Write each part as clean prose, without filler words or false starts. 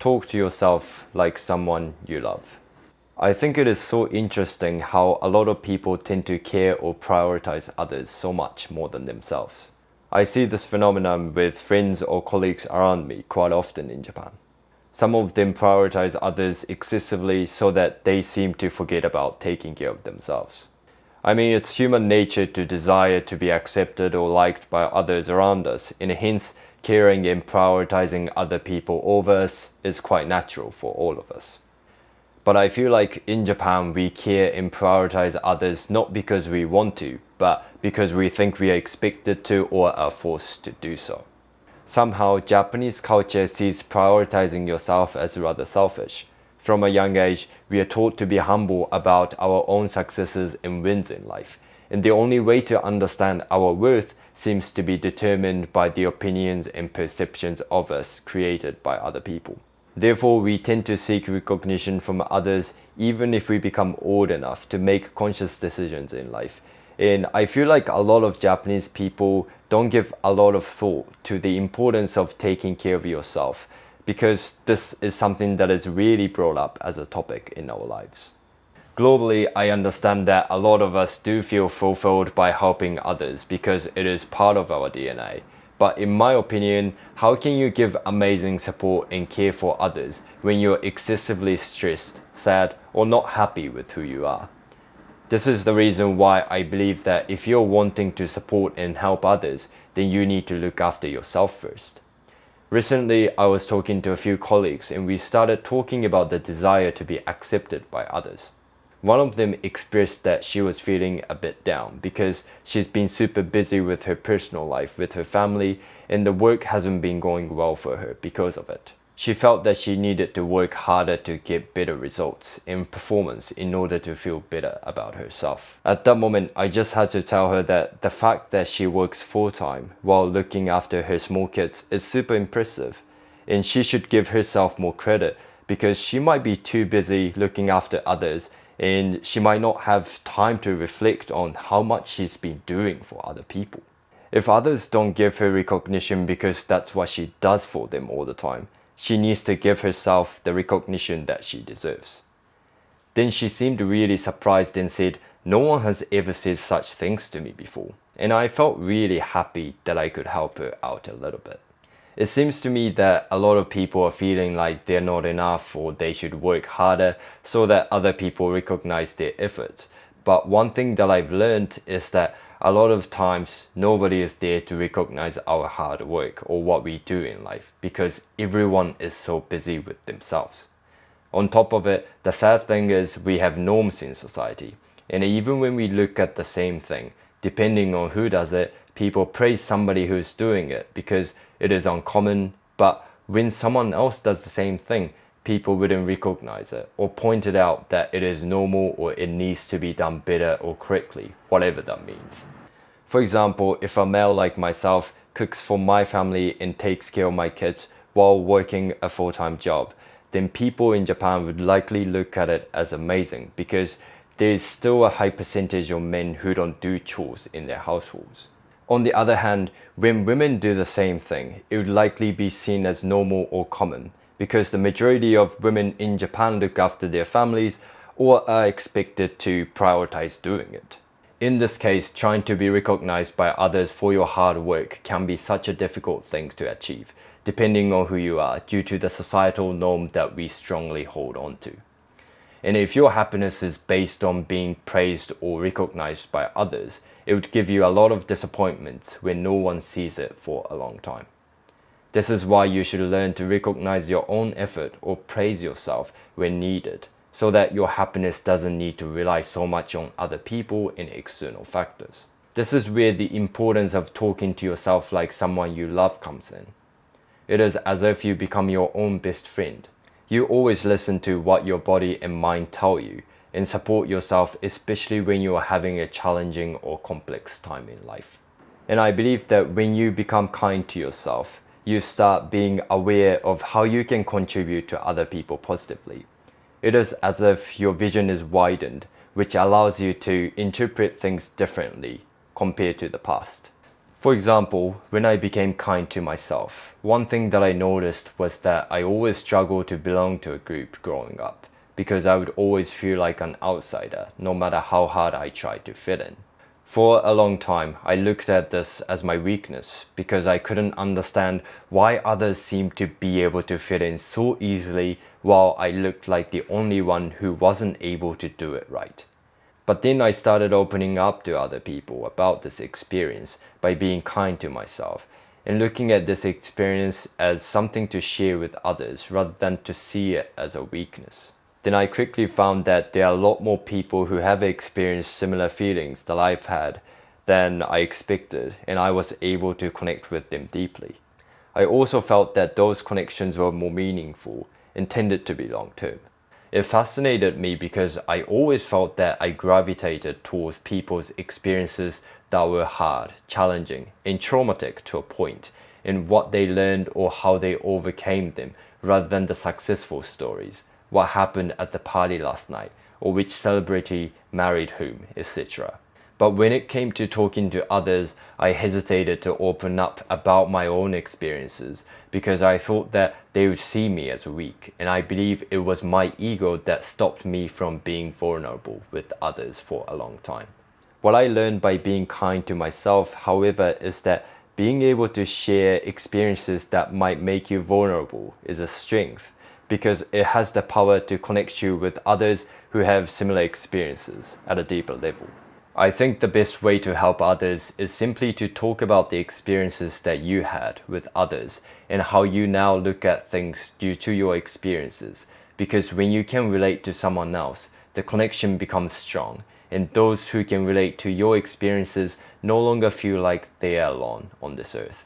talk to yourself like someone you love. I think it is so interesting how a lot of people tend to care or prioritize others so much more than themselves. I see this phenomenon with friends or colleagues around me quite often in Japan. Some of them prioritize others excessively so that they seem to forget about taking care of themselves. I mean, it's human nature to desire to be accepted or liked by others around us, and hence caring and prioritizing other people over us is quite natural for all of us. But I feel like in Japan we care and prioritize others not because we want to, but because we think we are expected to or are forced to do so. Somehow, Japanese culture sees prioritizing yourself as rather selfish. From a young age, we are taught to be humble about our own successes and wins in life, and the only way to understand our worth seems to be determined by the opinions and perceptions of us created by other people. Therefore, we tend to seek recognition from others even if we become old enough to make conscious decisions in life. And I feel like a lot of Japanese people don't give a lot of thought to the importance of taking care of yourself, because this is something that is really brought up as a topic in our lives. Globally, I understand that a lot of us do feel fulfilled by helping others because it is part of our DNA. But in my opinion, how can you give amazing support and care for others when you're excessively stressed, sad, or not happy with who you are? This is the reason why I believe that if you're wanting to support and help others, then you need to look after yourself first. Recently, I was talking to a few colleagues and we started talking about the desire to be accepted by others. One of them expressed that she was feeling a bit down because she's been super busy with her personal life, with her family, and the work hasn't been going well for her because of it. She felt that she needed to work harder to get better results in performance in order to feel better about herself. At that moment, I just had to tell her that the fact that she works full-time while looking after her small kids is super impressive, and she should give herself more credit because she might be too busy looking after others and she might not have time to reflect on how much she's been doing for other people. If others don't give her recognition because that's what she does for them all the time, she needs to give herself the recognition that she deserves. Then she seemed really surprised and said, "No one has ever said such things to me before." And I felt really happy that I could help her out a little bit. It seems to me that a lot of people are feeling like they're not enough or they should work harder so that other people recognize their efforts. But one thing that I've learned is that a lot of times nobody is there to recognize our hard work or what we do in life because everyone is so busy with themselves. On top of it, the sad thing is we have norms in society, and even when we look at the same thing, depending on who does it, people praise somebody who's doing it because it is uncommon, but when someone else does the same thing, people wouldn't recognize it or point it out that it is normal or it needs to be done better or correctly, whatever that means. For example, if a male like myself cooks for my family and takes care of my kids while working a full-time job, then people in Japan would likely look at it as amazing because there is still a high percentage of men who don't do chores in their households. On the other hand, when women do the same thing, it would likely be seen as normal or common because the majority of women in Japan look after their families or are expected to prioritize doing it. In this case, trying to be recognized by others for your hard work can be such a difficult thing to achieve, depending on who you are, due to the societal norm that we strongly hold on to. And if your happiness is based on being praised or recognized by others, it would give you a lot of disappointments when no one sees it for a long time. This is why you should learn to recognize your own effort or praise yourself when needed, so that your happiness doesn't need to rely so much on other people and external factors. This is where the importance of talking to yourself like someone you love comes in. It is as if you become your own best friend. You always listen to what your body and mind tell you and support yourself, especially when you are having a challenging or complex time in life. And I believe that when you become kind to yourself, you start being aware of how you can contribute to other people positively. It is as if your vision is widened, which allows you to interpret things differently compared to the past. For example, when I became kind to myself, one thing that I noticed was that I always struggled to belong to a group growing up, because I would always feel like an outsider, no matter how hard I tried to fit in. For a long time, I looked at this as my weakness, because I couldn't understand why others seemed to be able to fit in so easily while I looked like the only one who wasn't able to do it right. But then I started opening up to other people about this experience by being kind to myself and looking at this experience as something to share with others rather than to see it as a weakness. Then I quickly found that there are a lot more people who have experienced similar feelings that I've had than I expected, and I was able to connect with them deeply. I also felt that those connections were more meaningful and tended to be long-term. It fascinated me because I always felt that I gravitated towards people's experiences that were hard, challenging, and traumatic to a point, in what they learned or how they overcame them, rather than the successful stories, what happened at the party last night, or which celebrity married whom, etc. But when it came to talking to others, I hesitated to open up about my own experiences because I thought that they would see me as weak, and I believe it was my ego that stopped me from being vulnerable with others for a long time. What I learned by being kind to myself, however, is that being able to share experiences that might make you vulnerable is a strength, because it has the power to connect you with others who have similar experiences at a deeper level. I think the best way to help others is simply to talk about the experiences that you had with others and how you now look at things due to your experiences, because when you can relate to someone else, the connection becomes strong, and those who can relate to your experiences no longer feel like they are alone on this earth.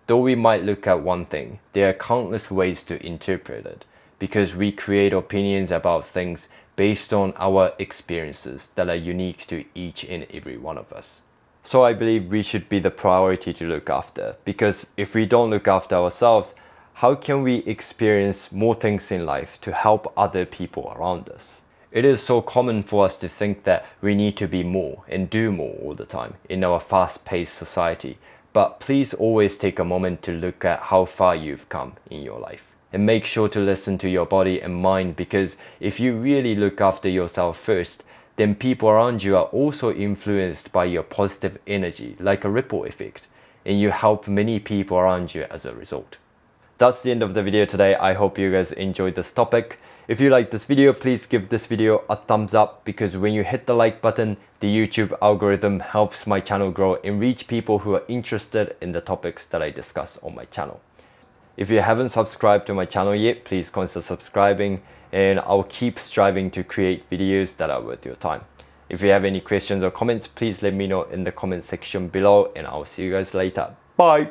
Though we might look at one thing, there are countless ways to interpret it, because we create opinions about things based on our experiences that are unique to each and every one of us. So I believe we should be the priority to look after, because if we don't look after ourselves, how can we experience more things in life to help other people around us? It is so common for us to think that we need to be more and do more all the time in our fast-paced society, but please always take a moment to look at how far you've come in your life. And make sure to listen to your body and mind, because if you really look after yourself first, then people around you are also influenced by your positive energy, like a ripple effect, and you help many people around you as a result. That's the end of the video today. I hope you guys enjoyed this topic. If you like this video, please give this video a thumbs up, because when you hit the like button, the YouTube algorithm helps my channel grow and reach people who are interested in the topics that I discuss on my channel. If you haven't subscribed to my channel yet, please consider subscribing, and I'll keep striving to create videos that are worth your time. If you have any questions or comments, please let me know in the comment section below, and I'll see you guys later. Bye!